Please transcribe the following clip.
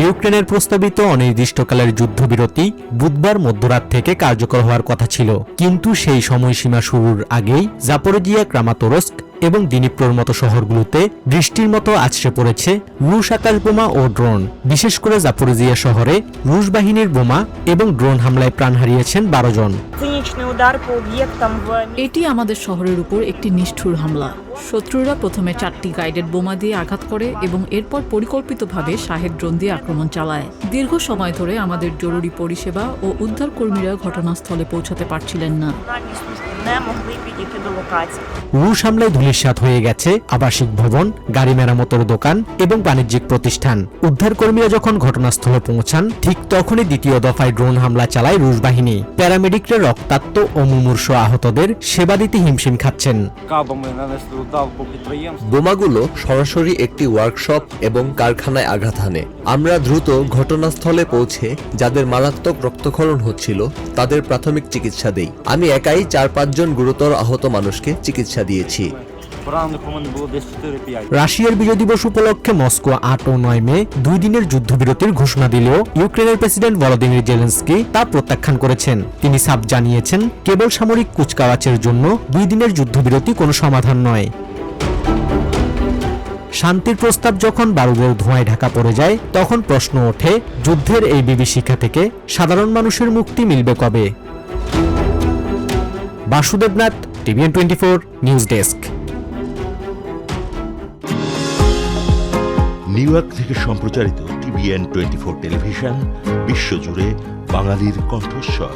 ইউক্রেনের প্রস্তাবিত অনির্দিষ্টকালের যুদ্ধবিরতি বুধবার মধ্যরাত থেকে কার্যকর হওয়ার কথা ছিল, কিন্তু সেই সময়সীমা শুরুর আগেই জাপোরিজিয়া, ক্রামাতোরস্ক এবং দিনিপ্রোর মতো শহরগুলোতে বৃষ্টির মতো আছড়ে পড়েছে রুশ আকাশবোমা ও ড্রোন। বিশেষ করে জাপোরিজিয়া শহরে রুশ বাহিনীর বোমা এবং ড্রোন হামলায় প্রাণ হারিয়েছেন 12 জন। এটি আমাদের শহরের উপর একটি নিষ্ঠুর হামলা। শত্রুরা প্রথমে 4টি গাইডেড বোমা দিয়ে আঘাত করে এবং এরপর পরিকল্পিতভাবে শাহেদ ড্রোন দিয়ে আক্রমণ চালায়। দীর্ঘ সময় ধরে আমাদের জরুরি পরিষেবা ও উদ্ধারকর্মীরা ঘটনাস্থলে পৌঁছাতে পারছিলেন না। রুশ হামলায় ধূলিসাৎ হয়ে গেছে আবাসিক ভবন, গাড়ি মেরামতের দোকান এবং বাণিজ্যিক প্রতিষ্ঠান। উদ্ধারকর্মীরা যখন ঘটনাস্থলে পৌঁছান, ঠিক তখনই দ্বিতীয় দফায় ড্রোন হামলা চালায় রুশ বাহিনী। প্যারামেডিকরা রক্তাক্ত ও মুমূর্ষ আহতদের সেবা দিতে হিমশিম খাচ্ছেন। বোমাগুলো সরাসরি একটি ওয়ার্কশপ এবং কারখানায় আঘাত হানে। আমরা দ্রুত ঘটনাস্থলে পৌঁছে যাদের মারাত্মক রক্তক্ষরণ হচ্ছিল তাদের প্রাথমিক চিকিৎসা দেই। আমি একাই 4-5 জন গুরুতর আহত মানুষকে চিকিৎসা দিয়েছি। রাশিয়ার বিজয় দিবস উপলক্ষে মস্কো 8 ও 9 মে 2 দিনের যুদ্ধবিরতির ঘোষণা দিলেও ইউক্রেনের প্রেসিডেন্ট ভলোদিমির জেলেনস্কি তা প্রত্যাখ্যান করেছেন। তিনি সাফ জানিয়েছেন, কেবল সামরিক কুচকাওয়াজের জন্য 2 দিনের যুদ্ধবিরতি কোনো সমাধান নয়। শান্তির প্রস্তাব যখন বারুদের ধোঁয়ায় ঢাকা পড়ে যায়, তখন প্রশ্ন ওঠে, যুদ্ধের এই বিভীষিকা থেকে সাধারণ মানুষের মুক্তি মিলবে কবে? Basudevnath, TVN 24 news desk. New York থেকে সম্প্রচারিত টিভিএন 24 টেলিভিশন বিশ্বজুড়ে বাঙালির কণ্ঠস্বর।